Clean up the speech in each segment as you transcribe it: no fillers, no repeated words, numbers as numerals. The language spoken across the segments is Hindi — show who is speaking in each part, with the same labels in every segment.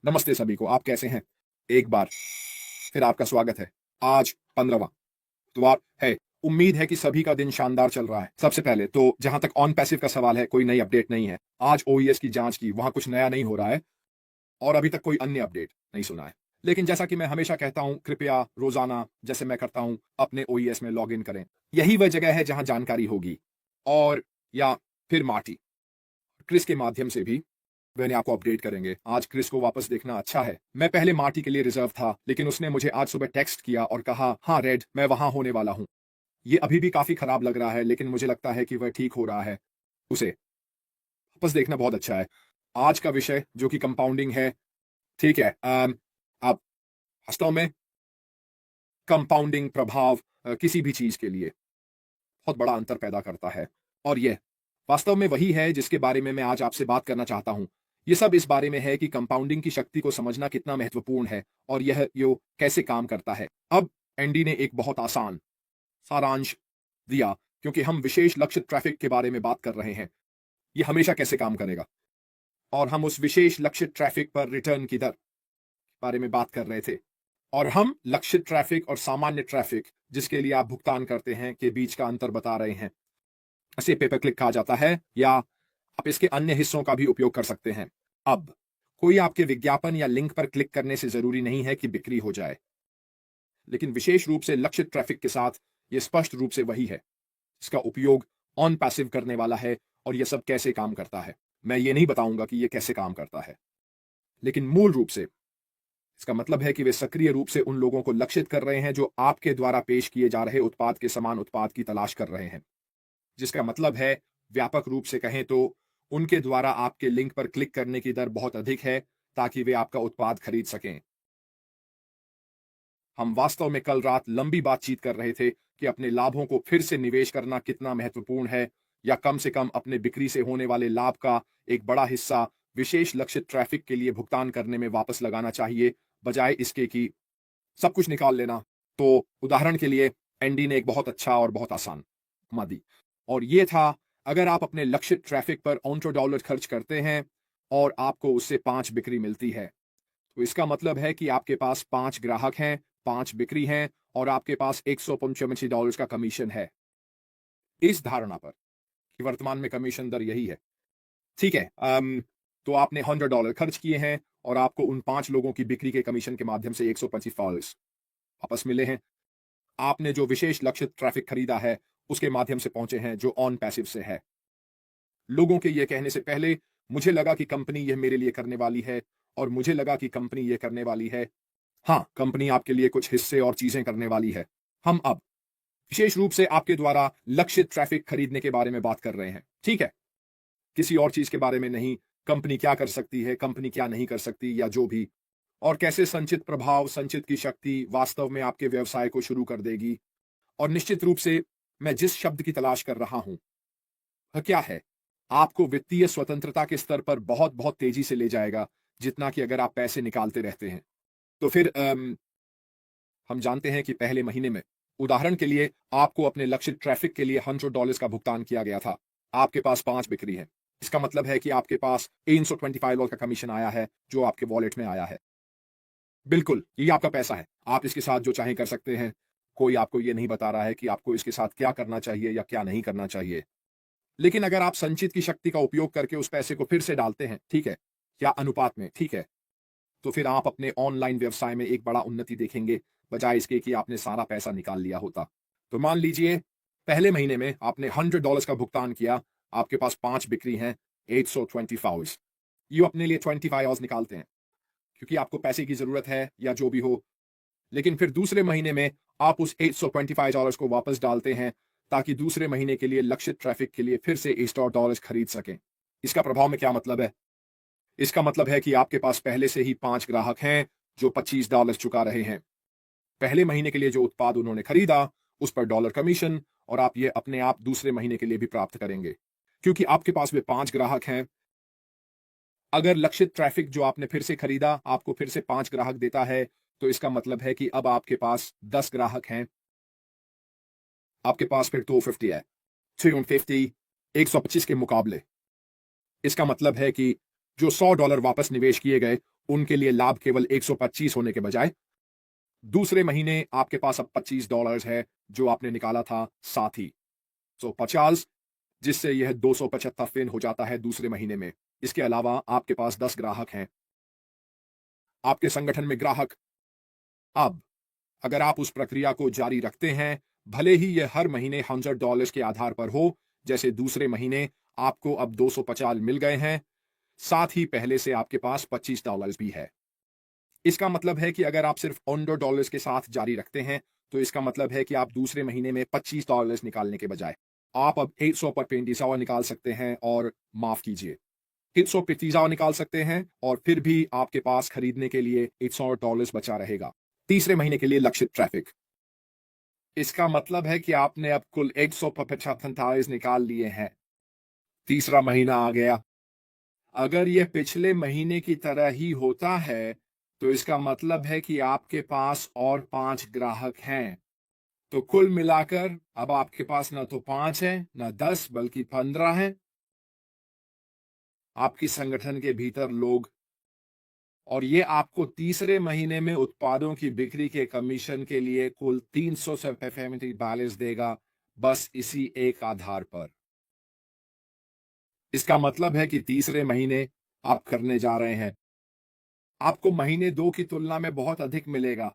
Speaker 1: नमस्ते सभी को। आप कैसे हैं? एक बार फिर आपका स्वागत है। आज 15वां इतवार है। उम्मीद है कि सभी का दिन शानदार चल रहा है। सबसे पहले तो जहां तक ऑन पैसिव का सवाल है, कोई नई अपडेट नहीं है। आज ओईएस की जांच की, वहां कुछ नया नहीं हो रहा है और अभी तक कोई अन्य अपडेट नहीं सुना है। लेकिन जैसा कि मैं हमेशा कहता हूं, कृपया रोजाना जैसे मैं करता हूं अपने ओईएस में लॉग इन करें। यही वह जगह है जहां जानकारी होगी। और या फिर मार्टी क्रिस के माध्यम से भी मैंने आपको अपडेट करेंगे। आज क्रिस को वापस देखना अच्छा है। मैं पहले मार्टी के लिए रिजर्व था, लेकिन उसने मुझे आज सुबह टेक्स्ट किया और कहा, हाँ रेड, मैं वहां होने वाला हूं। ये अभी भी काफी खराब लग रहा है, लेकिन मुझे लगता है कि वह ठीक हो रहा है। उसे वापस देखना बहुत अच्छा है। आज का विषय जो कि कंपाउंडिंग है, ठीक है। अब वास्तव में कंपाउंडिंग प्रभाव किसी भी चीज के लिए बहुत बड़ा अंतर पैदा करता है। और यह वास्तव में वही है जिसके बारे में मैं आज आपसे बात करना चाहता हूं। ये सब इस बारे में है कि कंपाउंडिंग की शक्ति को समझना कितना महत्वपूर्ण है और यह यो कैसे काम करता है। अब एंडी ने एक बहुत आसान सारांश दिया, क्योंकि हम विशेष लक्ष्य ट्रैफिक के बारे में बात कर रहे हैं। ये हमेशा कैसे काम करेगा, और हम उस विशेष लक्ष्य ट्रैफिक पर रिटर्न की दर के बारे में बात कर रहे थे। और हम लक्ष्य ट्रैफिक और सामान्य ट्रैफिक जिसके लिए आप भुगतान करते हैं के बीच का अंतर बता रहे हैं। इसे पेपर क्लिक कहा जाता है, या आप इसके अन्य हिस्सों का भी उपयोग कर सकते हैं। अब कोई आपके विज्ञापन या लिंक पर क्लिक करने से जरूरी नहीं है कि बिक्री हो जाए, लेकिन विशेष रूप से लक्ष्य ट्रैफिक के साथ यह स्पष्ट रूप से वही है। इसका उपयोग ऑन पैसिव करने वाला है। और यह सब कैसे काम करता है, मैं ये नहीं बताऊंगा कि यह कैसे काम करता है, लेकिन मूल रूप से इसका मतलब है कि वे सक्रिय रूप से उन लोगों को लक्षित कर रहे हैं जो आपके द्वारा पेश किए जा रहे उत्पाद के समान उत्पाद की तलाश कर रहे हैं। जिसका मतलब है, व्यापक रूप से कहें तो, उनके द्वारा आपके लिंक पर क्लिक करने की दर बहुत अधिक है ताकि वे आपका उत्पाद खरीद सकें। हम वास्तव में कल रात लंबी बातचीत कर रहे थे कि अपने लाभों को फिर से निवेश करना कितना महत्वपूर्ण है, या कम से कम अपने बिक्री से होने वाले लाभ का एक बड़ा हिस्सा विशेष लक्षित ट्रैफिक के लिए भुगतान करने में वापस लगाना चाहिए, बजाय इसके कि सब कुछ निकाल लेना। तो उदाहरण के लिए एंडी ने एक बहुत अच्छा और बहुत आसान उपमा दी, और ये था, अगर आप अपने लक्षित ट्रैफिक पर $100 खर्च करते हैं और आपको उससे 5 बिक्री मिलती है, तो इसका मतलब है कि आपके पास 5 ग्राहक हैं, 5 बिक्री हैं, और आपके पास $185 का कमीशन है। इस धारणा पर कि वर्तमान में कमीशन दर यही है, ठीक है। तो आपने $100 खर्च किए हैं और आपको उन 5 लोगों की बिक्री के कमीशन के माध्यम से $125 वापस मिले हैं। आपने जो विशेष लक्षित ट्रैफिक खरीदा है उसके माध्यम से पहुंचे हैं, जो ऑन पैसिव से है। लोगों के ये कहने से पहले मुझे लगा कि कंपनी यह मेरे लिए करने वाली है, और मुझे लगा कि कंपनी यह करने वाली है। हाँ, कंपनी आपके लिए कुछ हिस्से और चीजें करने वाली है। हम अब विशेष रूप से आपके द्वारा लक्षित ट्रैफिक खरीदने के बारे में बात कर रहे हैं, ठीक है, किसी और चीज के बारे में नहीं। कंपनी क्या कर सकती है, कंपनी क्या नहीं कर सकती, या जो भी, और कैसे संचित प्रभाव, संचित की शक्ति वास्तव में आपके व्यवसाय को शुरू कर देगी। और निश्चित रूप से मैं जिस शब्द की तलाश कर रहा हूं वह क्या है, आपको वित्तीय स्वतंत्रता के स्तर पर बहुत बहुत तेजी से ले जाएगा, जितना कि अगर आप पैसे निकालते रहते हैं। तो फिर हम जानते हैं कि पहले महीने में, उदाहरण के लिए, आपको अपने लक्षित ट्रैफिक के लिए $100 का भुगतान किया गया था। आपके पास 5 बिक्री है। इसका मतलब है कि आपके पास $325 का कमीशन आया है, जो आपके वॉलेट में आया है। बिल्कुल, ये आपका पैसा है। आप इसके साथ जो चाहें कर सकते हैं। कोई आपको ये नहीं बता रहा है कि आपको इसके साथ क्या करना चाहिए या क्या नहीं करना चाहिए। लेकिन अगर आप संचित की शक्ति का उपयोग करके उस पैसे को फिर से डालते हैं, ठीक है, या अनुपात में, ठीक है, तो फिर आप अपने ऑनलाइन व्यवसाय में एक बड़ा उन्नति देखेंगे, बजाय इसके कि आपने सारा पैसा निकाल लिया होता। तो मान लीजिए पहले महीने में आपने $100 का भुगतान किया, आपके पास 5 बिक्री हैं, 820 फाउल्स। ये अपने लिए 25 आवर्स निकालते हैं, क्योंकि आपको पैसे की जरूरत है या जो भी हो। लेकिन फिर दूसरे महीने में आप उस $825 को वापस डालते हैं, ताकि दूसरे महीने के लिए लक्षित ट्रैफिक के लिए फिर से $8 खरीद सकें। इसका प्रभाव में क्या मतलब है? इसका मतलब है कि आपके पास पहले से ही 5 ग्राहक हैं जो $25 चुका रहे हैं पहले महीने के लिए जो उत्पाद उन्होंने खरीदा, उस पर डॉलर कमीशन, और आप ये अपने आप दूसरे महीने के लिए भी प्राप्त करेंगे, क्योंकि आपके पास वे 5 ग्राहक हैं। अगर लक्षित ट्रैफिक जो आपने फिर से खरीदा आपको फिर से 5 ग्राहक देता है, तो इसका मतलब है कि अब आपके पास 10 ग्राहक हैं। आपके पास फिर 250 है, 350, 125 के मुकाबले। इसका मतलब है कि जो $100 वापस निवेश किए गए, उनके लिए लाभ केवल 125 होने के बजाय दूसरे महीने आपके पास अब $25 है जो आपने निकाला था साथ ही। 50, जिससे यह 275 हो जाता है दूसरे महीने में। इसके अलावा आपके पास 10 ग्राहक हैं आपके संगठन में। ग्राहक अब अगर आप उस प्रक्रिया को जारी रखते हैं, भले ही यह हर महीने $100 के आधार पर हो, जैसे दूसरे महीने आपको अब 250 मिल गए हैं, साथ ही पहले से आपके पास $25 भी है। इसका मतलब है कि अगर आप सिर्फ $100 के साथ जारी रखते हैं, तो इसका मतलब है कि आप दूसरे महीने में $25 निकालने के बजाय आप अब 100 पर पेंडिसावा निकाल सकते हैं और माफ कीजिए 100 पितीजा निकाल सकते हैं और फिर भी आपके पास खरीदने के लिए $100 बचा रहेगा। तीसरे महीने के लिए लक्षित ट्रैफिक। इसका मतलब है कि आपने अब कुल 145 निकाल लिए हैं। तीसरा महीना आ गया। अगर यह पिछले महीने की तरह ही होता है, तो इसका मतलब है कि आपके पास और 5 ग्राहक हैं। तो कुल मिलाकर अब आपके पास ना तो 5 है, ना 10, बल्कि 15 है। आपकी संगठन के भीतर लोग, और ये आपको तीसरे महीने में उत्पादों की बिक्री के कमीशन के लिए कुल 300 से बैलेंस देगा, बस इसी एक आधार पर। इसका मतलब है कि तीसरे महीने आप करने जा रहे हैं, आपको महीने 2 की तुलना में बहुत अधिक मिलेगा।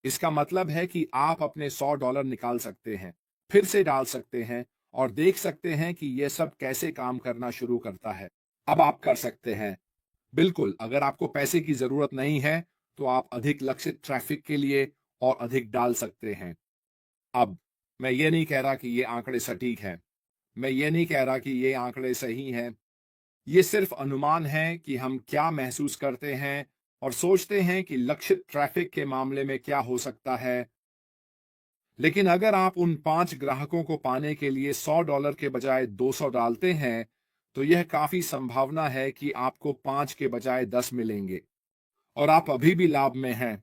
Speaker 1: इसका मतलब है कि आप अपने $100 निकाल सकते हैं, फिर से डाल सकते हैं और देख सकते हैं कि यह सब कैसे काम करना शुरू करता है। अब आप कर सकते हैं। बिल्कुल, अगर आपको पैसे की जरूरत नहीं है, तो आप अधिक लक्षित ट्रैफिक के लिए और अधिक डाल सकते हैं। अब मैं ये नहीं कह रहा कि ये आंकड़े सटीक हैं। मैं ये नहीं कह रहा कि ये आंकड़े सही हैं। ये सिर्फ अनुमान है कि हम क्या महसूस करते हैं और सोचते हैं कि लक्षित ट्रैफिक के मामले में क्या हो सकता है। लेकिन अगर आप उन 5 ग्राहकों को पाने के लिए $100 के बजाय 200 डालते हैं, तो यह काफी संभावना है कि आपको 5 के बजाय 10 मिलेंगे और आप अभी भी लाभ में हैं।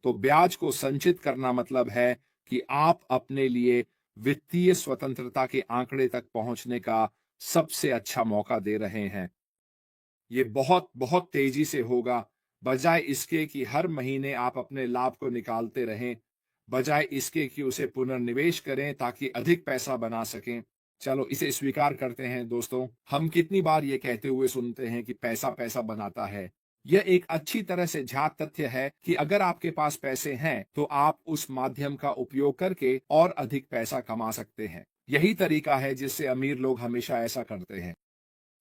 Speaker 1: तो ब्याज को संचित करना मतलब है कि आप अपने लिए वित्तीय स्वतंत्रता के आंकड़े तक पहुंचने का सबसे अच्छा मौका दे रहे हैं। ये बहुत बहुत तेजी से होगा, बजाय इसके कि हर महीने आप अपने लाभ को निकालते रहें, बजाय इसके कि उसे पुनर्निवेश करें ताकि अधिक पैसा बना सकें। चलो इसे स्वीकार करते हैं दोस्तों, हम कितनी बार ये कहते हुए सुनते हैं कि पैसा पैसा बनाता है। यह एक अच्छी तरह से ज्ञात तथ्य है कि अगर आपके पास पैसे हैं, तो आप उस माध्यम का उपयोग करके और अधिक पैसा कमा सकते हैं। यही तरीका है जिससे अमीर लोग हमेशा ऐसा करते हैं।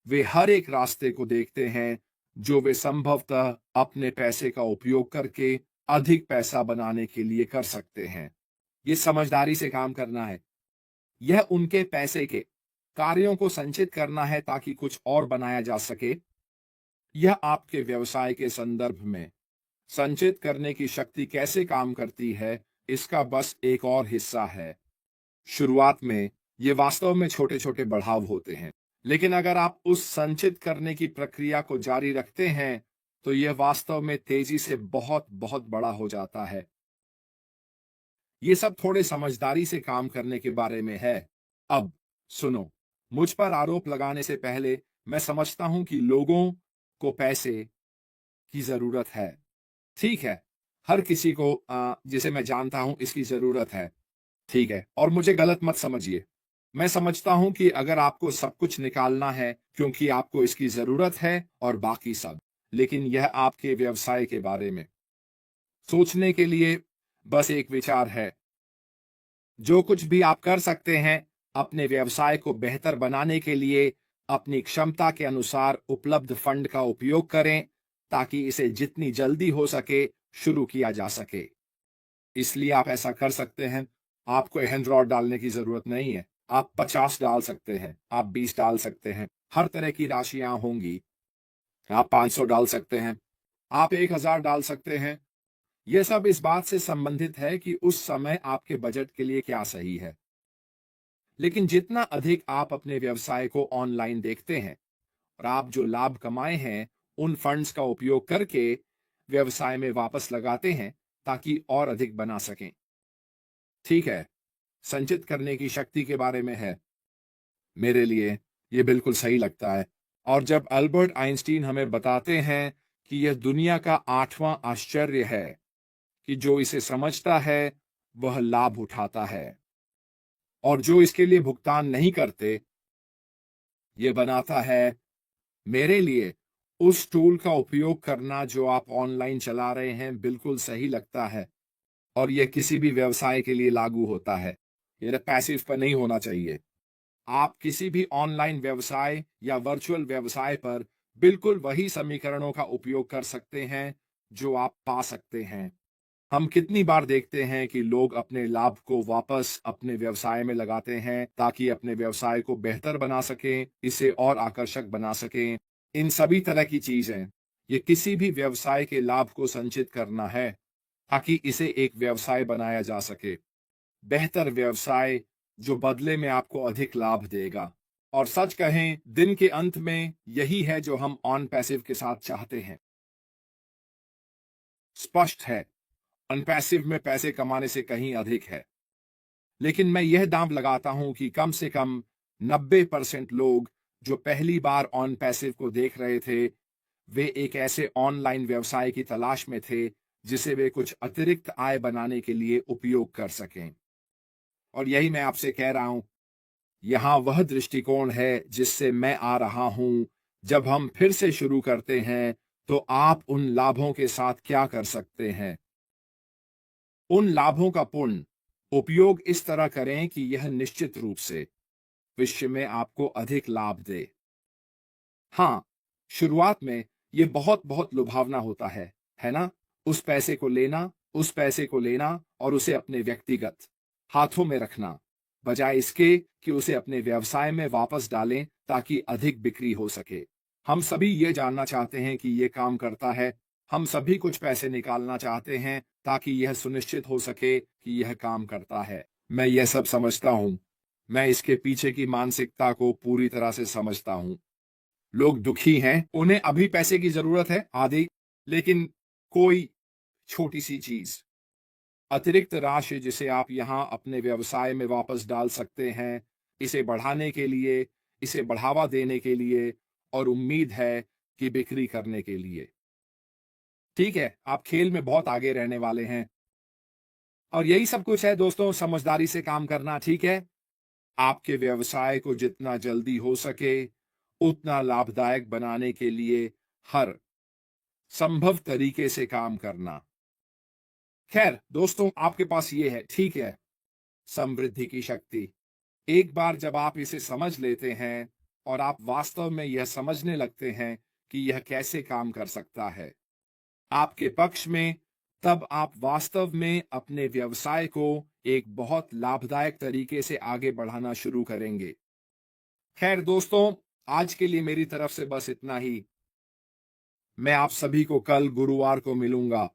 Speaker 1: वे हर एक रास्ते को देखते हैं जो वे संभवतः अपने पैसे का उपयोग करके अधिक पैसा बनाने के लिए कर सकते हैं। ये समझदारी से काम करना है। यह उनके पैसे के कार्यों को संचित करना है ताकि कुछ और बनाया जा सके। यह आपके व्यवसाय के संदर्भ में संचित करने की शक्ति कैसे काम करती है, इसका बस एक और हिस्सा है। शुरुआत में ये वास्तव में छोटे छोटे बढ़ाव होते हैं, लेकिन अगर आप उस संचित करने की प्रक्रिया को जारी रखते हैं, तो यह वास्तव में तेजी से बहुत बहुत बड़ा हो जाता है। ये सब थोड़े समझदारी से काम करने के बारे में है। अब सुनो, मुझ पर आरोप लगाने से पहले मैं समझता हूं कि लोगों को पैसे की जरूरत है। ठीक है, हर किसी को जिसे मैं जानता हूं इसकी जरूरत है। ठीक है, और मुझे गलत मत समझिए। मैं समझता हूं कि अगर आपको सब कुछ निकालना है क्योंकि आपको इसकी जरूरत है और बाकी सब, लेकिन यह आपके व्यवसाय के बारे में सोचने के लिए बस एक विचार है। जो कुछ भी आप कर सकते हैं अपने व्यवसाय को बेहतर बनाने के लिए, अपनी क्षमता के अनुसार उपलब्ध फंड का उपयोग करें ताकि इसे जितनी जल्दी हो सके शुरू किया जा सके। इसलिए आप ऐसा कर सकते हैं। आपको $100 डालने की जरूरत नहीं है। आप 50 डाल सकते हैं, आप 20 डाल सकते हैं। हर तरह की राशियां होंगी। आप 500 डाल सकते हैं, आप 1000 डाल सकते हैं। यह सब इस बात से संबंधित है कि उस समय आपके बजट के लिए क्या सही है। लेकिन जितना अधिक आप अपने व्यवसाय को ऑनलाइन देखते हैं और आप जो लाभ कमाए हैं उन फंड्स का उपयोग करके व्यवसाय में वापस लगाते हैं ताकि और अधिक बना सकें। ठीक है, संचित करने की शक्ति के बारे में है। मेरे लिए यह बिल्कुल सही लगता है। और जब अल्बर्ट आइंस्टीन हमें बताते हैं कि यह दुनिया का 8वां आश्चर्य है कि जो इसे समझता है वह लाभ उठाता है, और जो इसके लिए भुगतान नहीं करते, ये बनाता है। मेरे लिए उस टूल का उपयोग करना जो आप ऑनलाइन चला रहे हैं बिल्कुल सही लगता है, और यह किसी भी व्यवसाय के लिए लागू होता है। ये पैसिव पर नहीं होना चाहिए। आप किसी भी ऑनलाइन व्यवसाय या वर्चुअल व्यवसाय पर बिल्कुल वही समीकरणों का उपयोग कर सकते हैं जो आप पा सकते हैं। हम कितनी बार देखते हैं कि लोग अपने लाभ को वापस अपने व्यवसाय में लगाते हैं ताकि अपने व्यवसाय को बेहतर बना सकें, इसे और आकर्षक बना सकें। इन सभी तरह की चीजें, ये किसी भी व्यवसाय के लाभ को संचित करना है ताकि इसे एक व्यवसाय बनाया जा सके। बेहतर व्यवसाय जो बदले में आपको अधिक लाभ देगा। और सच कहें, दिन के अंत में यही है जो हम ऑन पैसिव के साथ चाहते हैं। स्पष्ट है, अनपैसिव में पैसे कमाने से कहीं अधिक है, लेकिन मैं यह दांव लगाता हूं कि कम से कम 90% लोग जो पहली ऑन पैसिव को देख रहे थे, वे एक ऐसे ऑनलाइन व्यवसाय की तलाश में थे जिसे वे कुछ अतिरिक्त आय बनाने के लिए उपयोग कर सकें। और यही मैं आपसे कह रहा हूं, यहां वह दृष्टिकोण है जिससे मैं आ रहा हूं। जब हम फिर से शुरू करते हैं, तो आप उन लाभों के साथ क्या कर सकते हैं? उन लाभों का पूर्ण उपयोग इस तरह करें कि यह निश्चित रूप से भविष्य में आपको अधिक लाभ दे। हाँ, शुरुआत में यह बहुत बहुत लुभावना होता है ना? उस पैसे को लेना, उस पैसे को लेना और उसे अपने व्यक्तिगत हाथों में रखना, बजाय इसके कि उसे अपने व्यवसाय में वापस डालें ताकि अधिक बिक्री हो सके। हम सभी ये जानना चाहते हैं कि ये काम करता है। हम सभी कुछ पैसे निकालना चाहते हैं ताकि यह सुनिश्चित हो सके कि यह काम करता है। मैं यह सब समझता हूं। मैं इसके पीछे की मानसिकता को पूरी तरह से समझता हूं। लोग दुखी हैं, उन्हें अभी पैसे की जरूरत है आदि, लेकिन कोई छोटी सी चीज, अतिरिक्त राशि जिसे आप यहां अपने व्यवसाय में वापस डाल सकते हैं, इसे बढ़ाने के लिए, इसे बढ़ावा देने के लिए, और उम्मीद है कि बिक्री करने के लिए। ठीक है, आप खेल में बहुत आगे रहने वाले हैं। और यही सब कुछ है दोस्तों, समझदारी से काम करना। ठीक है, आपके व्यवसाय को जितना जल्दी हो सके उतना लाभदायक बनाने के लिए हर संभव तरीके से काम करना। खैर दोस्तों, आपके पास ये है, ठीक है, समृद्धि की शक्ति। एक बार जब आप इसे समझ लेते हैं और आप वास्तव में यह समझने लगते हैं कि यह कैसे काम कर सकता है आपके पक्ष में, तब आप वास्तव में अपने व्यवसाय को एक बहुत लाभदायक तरीके से आगे बढ़ाना शुरू करेंगे। खैर दोस्तों, आज के लिए मेरी तरफ से बस इतना ही। मैं आप सभी को कल गुरुवार को मिलूंगा।